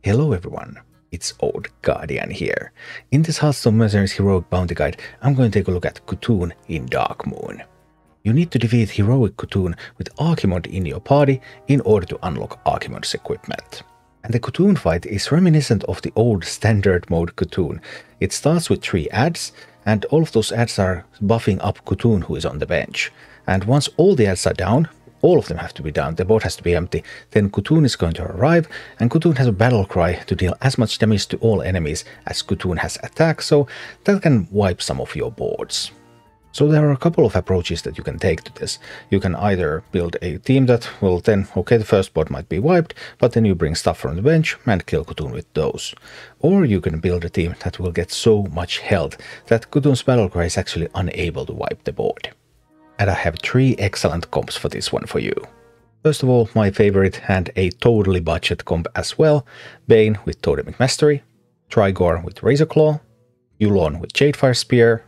Hello everyone, it's Old Guardian here. In this Hearthstone Mercenaries Heroic Bounty Guide, I'm going to take a look at Khotun in Dark Moon. You need to defeat Heroic Khotun with Archimonde in your party in order to unlock Archimonde's equipment. And the Khotun fight is reminiscent of the old standard mode Khotun. It starts with 3 adds, and all of those adds are buffing up Khotun who is on the bench. And once all the adds are down, all of them have to be down, the board has to be empty, then Khotun is going to arrive, and Khotun has a battle cry to deal as much damage to all enemies as Khotun has attack, so that can wipe some of your boards. So there are a couple of approaches that you can take to this. You can either build a team that will then, okay, the first board might be wiped, but then you bring stuff from the bench and kill Khotun with those. Or you can build a team that will get so much health that Khotun's battle cry is actually unable to wipe the board. And I have 3 excellent comps for this one for you. First of all, my favorite and a totally budget comp as well, Baine with Totemic Mastery, Trigore with Razor Claw, Yulon with Jadefire Spear,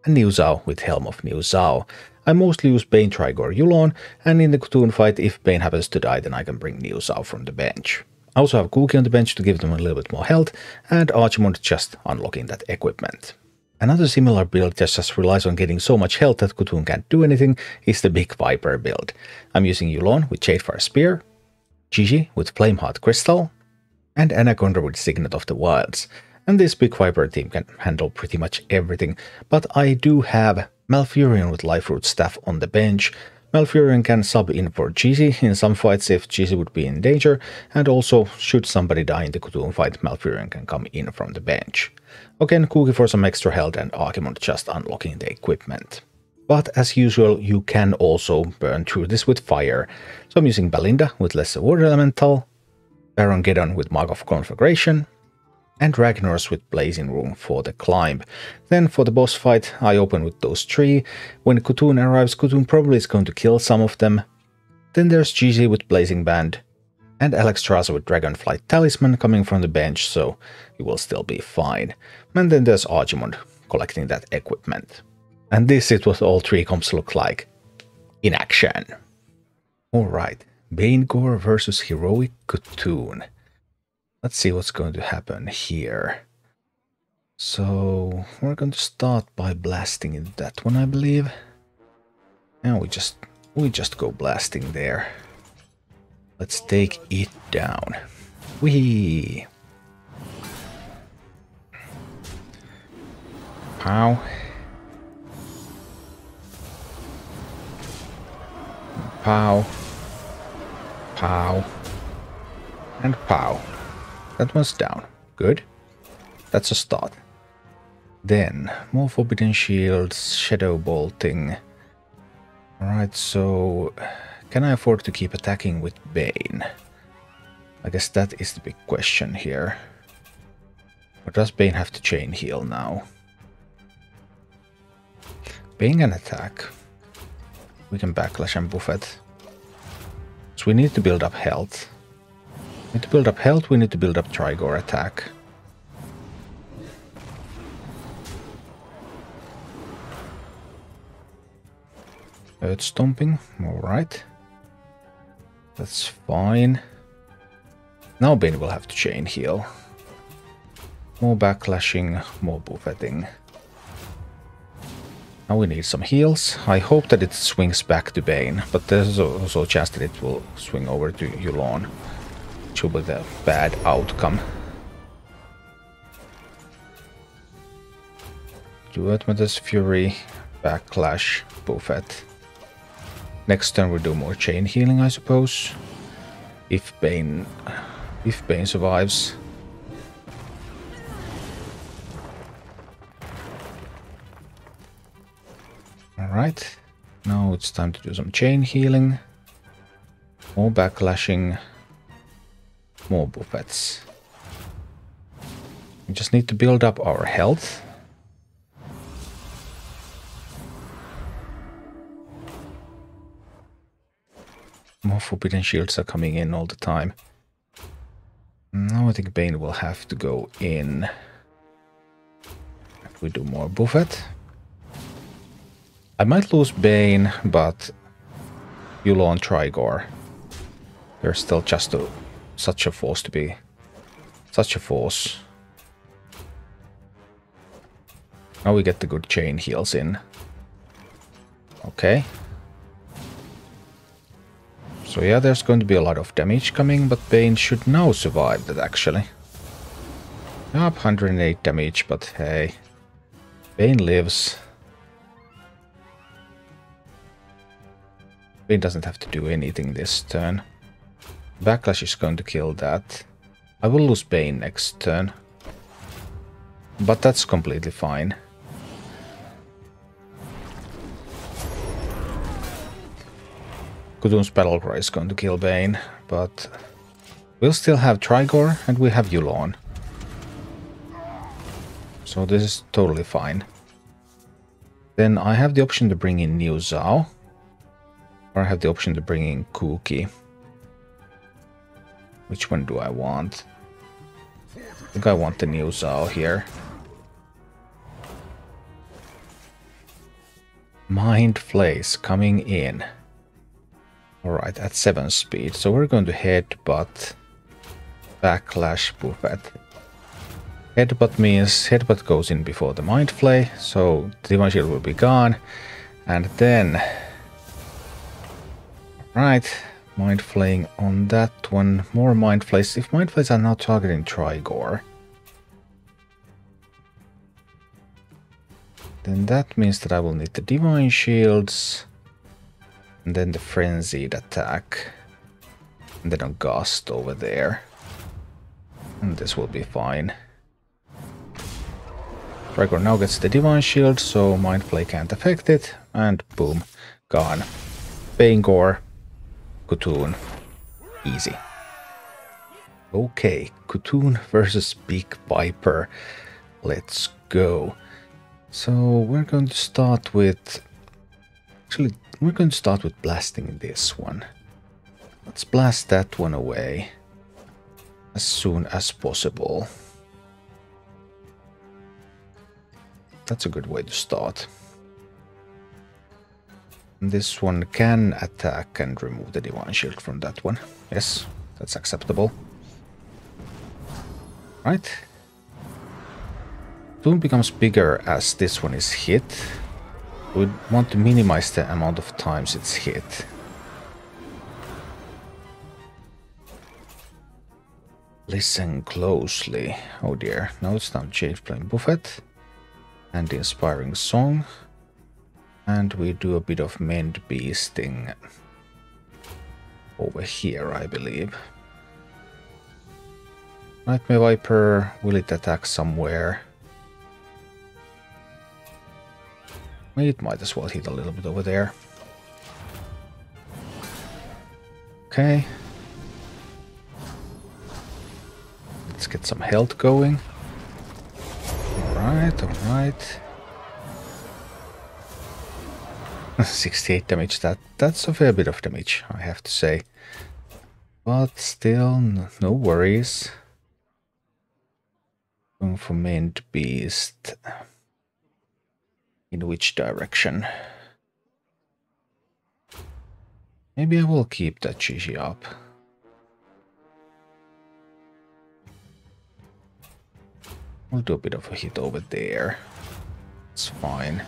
and Niuzao with Helm of Niuzao. I mostly use Baine, Trigore, Yulon, and in the Khotun fight, if Baine happens to die, then I can bring Niuzao from the bench. I also have Cookie on the bench to give them a little bit more health, and Archimonde just unlocking that equipment. Another similar build that just relies on getting so much health that Khotun can't do anything is the Big Viper build. I'm using Yulon with Jadefire Spear, Gigi with Flameheart Crystal, and Anacondra with Signet of the Wilds. And this Big Viper team can handle pretty much everything, but I do have Malfurion with Liferoot Staff on the bench. Malfurion can sub in for Gigi in some fights if Gigi would be in danger, and also should somebody die in the Khotun fight, Malfurion can come in from the bench. Again, Cookie for some extra health and Archimonde just unlocking the equipment. But as usual, you can also burn through this with fire. So I'm using Balinda with Lesser Water Elemental, Baron Geddon with Mark of Conflagration, and Ragnaros with Blazing Room for the climb. Then for the boss fight, I open with those 3. When Khotun arrives, Khotun probably is going to kill some of them. Then there's Gigi with Blazing Band, and Alexstrasza with Dragonflight Talisman coming from the bench, so you will still be fine. And then there's Archimonde collecting that equipment. And this is what all 3 comps look like in action. Alright, Bainegore versus Heroic Khotun. Let's see what's going to happen here. So we're going to start by blasting in that one, I believe. And we just go blasting there. Let's take it down. Whee! Pow. Pow. Pow. And pow. That one's down. Good. That's a start. Then, more Forbidden Shields, Shadow Bolting. Alright, so can I afford to keep attacking with Baine? I guess that is the big question here. Or does Baine have to chain heal now? Baine can attack. We can backlash and buffet. So we need to build up health. We need to build up health, we need to build up Trigore attack. Earth Stomping, alright. That's fine. Now Baine will have to chain heal. More backlashing, more buffeting. Now we need some heals. I hope that it swings back to Baine, but there's also a chance that it will swing over to Yulon, which will be the bad outcome. Do Earthmatter's Fury, backlash, buffet. Next turn we do more chain healing, I suppose. If Baine survives. Alright, now it's time to do some chain healing. More backlashing. More buffets. We just need to build up our health. More Forbidden Shields are coming in all the time. Now I think Baine will have to go in. If we do more buffet. I might lose Baine, but Yulon Trigore. They're still just such a force to be Such a force. Now we get the good chain heals in. Okay. So yeah, there's going to be a lot of damage coming, but Baine should now survive that actually. Up 108 damage, but hey. Baine lives. Baine doesn't have to do anything this turn. Backlash is going to kill that. I will lose Baine next turn. But that's completely fine. Cthulhu's Battlecry is going to kill Baine, but we'll still have Trigore and we have Yulon. So this is totally fine. Then I have the option to bring in Niuzao. Or I have the option to bring in Kuki. Which one do I want? I think I want the Niuzao here. Mind Flays coming in. Alright, at 7 speed. So we're going to headbutt, backlash, buffet. Headbutt means headbutt goes in before the Mind Flay, so the Divine Shield will be gone. And then... Right, Mind Flaying on that one. More Mind Flays. If Mind Flays are now targeting Trigore, then that means that I will need the Divine Shields. And then the Frenzied attack. And then a Gust over there. And this will be fine. Trigore now gets the Divine Shield, so Mind Flay can't affect it. And boom, gone. Bainegore, Cthulhu. Easy. Okay, Cthulhu versus Big Viper. Let's go. So we're going to start with... Actually, we're going to start with blasting this one. Let's blast that one away as soon as possible. That's a good way to start. And this one can attack and remove the Divine Shield from that one. Yes, that's acceptable. Right. Doom becomes bigger as this one is hit. We want to minimize the amount of times it's hit. Listen closely. Oh dear. Now it's time Jade playing Buffet. And the Inspiring Song. And we do a bit of Mend Beasting over here, I believe. Nightmare Viper, will it attack somewhere? It might as well hit a little bit over there. Okay. Let's get some health going. Alright, alright. 68 damage, that's a fair bit of damage, I have to say. But still, no worries. Going for Mend Beast. In which direction? Maybe I will keep that GG up. We'll do a bit of a hit over there. It's fine.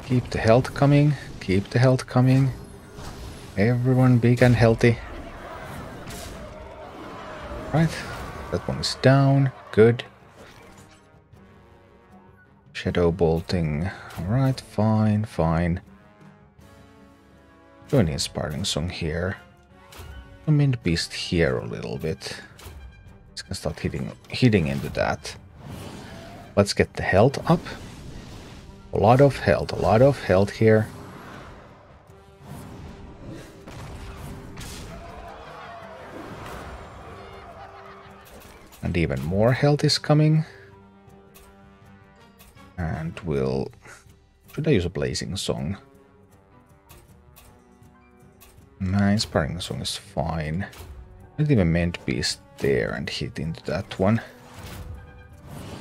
Keep the health coming. Keep the health coming. Everyone big and healthy. Right. That one is down. Good. Shadow bolting. Alright, fine, fine. Do an Inspiring Song here. Mend Beast here a little bit. It's gonna start hitting into that. Let's get the health up. A lot of health here. And even more health is coming. And we'll... Should I use a Blazing Song? Nah, Inspiring Song is fine. Not even Mend Beast there and hit into that one.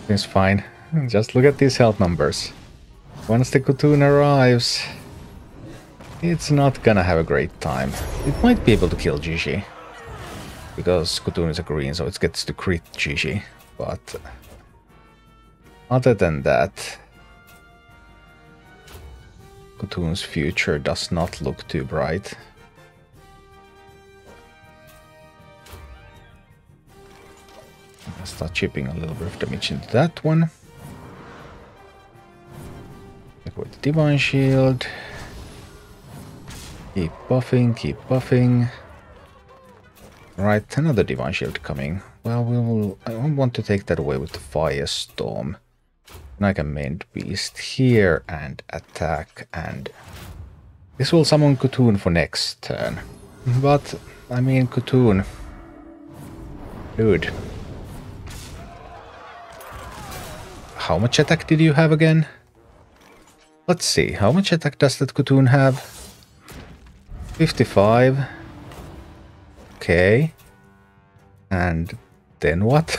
It's fine. Just look at these health numbers. Once the Cthulhu arrives, it's not gonna have a great time. It might be able to kill GG. because Kutun is a green, so it gets to crit Chishi. But other than that, Kutun's future does not look too bright. I'll start chipping a little bit of damage into that one. With the Divine Shield. Keep buffing, keep buffing. Right, another Divine Shield coming. Well, I want to take that away with the Firestorm. And I can Mend Beast here and attack, and this will summon Kutun for next turn. But, I mean, Kutun. Dude. How much attack did you have again? Let's see, how much attack does that Kutun have? 55. Okay. And then what?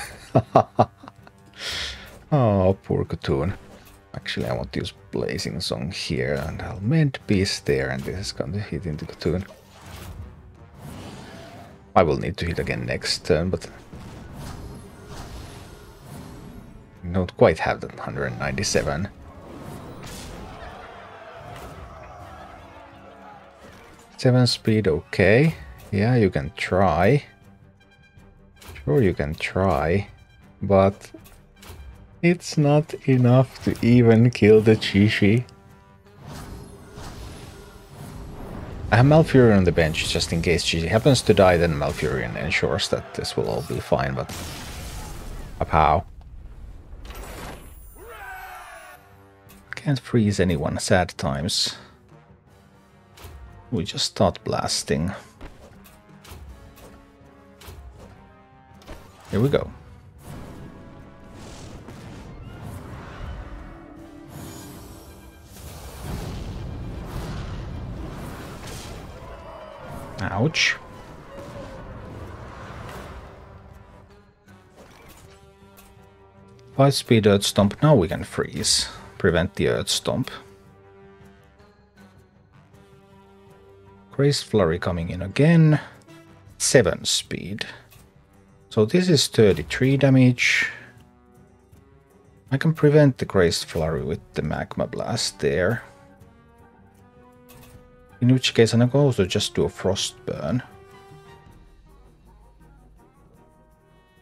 Oh, poor Kutun. Actually, I want to use Blazing Song here, and I'll Mend Beast there, and this is going to hit into Kutun. I will need to hit again next turn, but I don't quite have that 197. Seven speed, okay. Yeah, you can try. Sure, you can try, but it's not enough to even kill the Chishi. I have Malfurion on the bench just in case Chishi happens to die, then Malfurion ensures that this will all be fine, but how? Can't freeze anyone, sad times. We just start blasting. Here we go. Ouch. Five speed Earth Stomp. Now we can freeze. Prevent the Earth Stomp. Crazed Flurry coming in again. 7 speed. So this is 33 damage. I can prevent the Crazed Flurry with the Magma Blast there. In which case I can also just do a Frost Burn.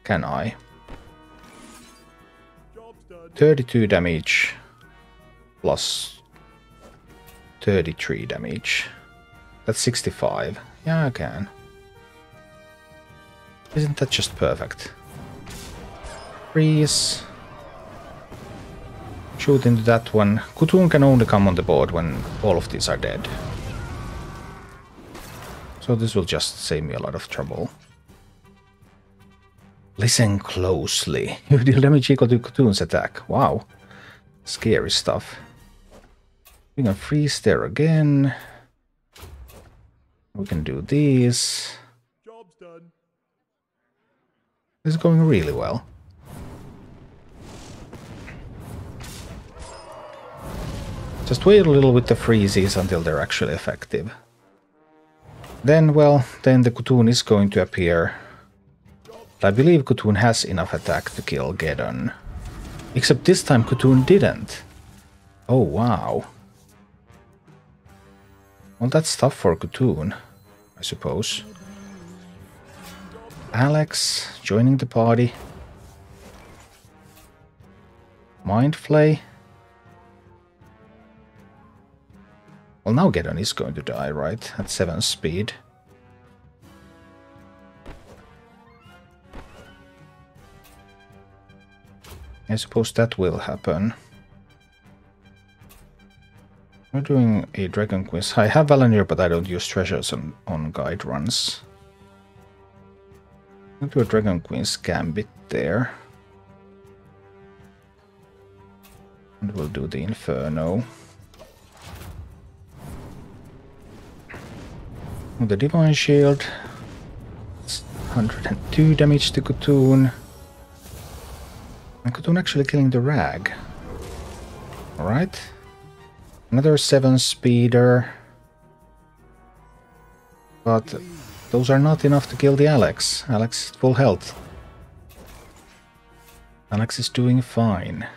Can I? 32 damage plus 33 damage. That's 65. Yeah, I can. Isn't that just perfect? Freeze. Shoot into that one. Kutun can only come on the board when all of these are dead. So this will just save me a lot of trouble. Listen closely. You deal damage equal to Kutun's attack. Wow. Scary stuff. We can freeze there again. We can do these. Job's done. This is going really well. Just wait a little with the freezes until they're actually effective. Then, well, then the Kutun is going to appear. But I believe Kutun has enough attack to kill Geddon. Except this time Kutun didn't. Oh, wow. Well, that's tough for Kutun, I suppose. Alex joining the party. Mind Flay. Well, now Geddon is going to die, right? At 7 speed. I suppose that will happen. We're doing a Dragon Quiz. I have Valanir, but I don't use treasures on guide runs. I'll do a Dragon Queen's Gambit there. And we'll do the Inferno. With the Divine Shield. It's 102 damage to Kutun. And Kutun actually killing the Rag. Alright. Another 7 speeder. But Those are not enough to kill the Alex. Alex is full health. Alex is doing fine.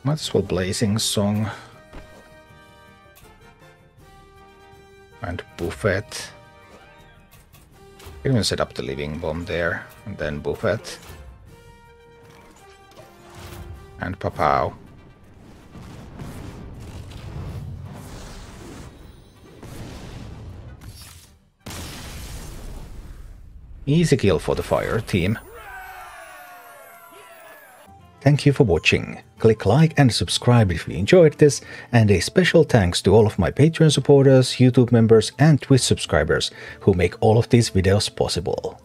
Might as well Blazing Song. And Buffet. Even set up the Living Bomb there, and then Buffet. And Papow. Easy kill for the fire team. Thank you for watching. Click like and subscribe if you enjoyed this, and a special thanks to all of my Patreon supporters, YouTube members and Twitch subscribers who make all of these videos possible.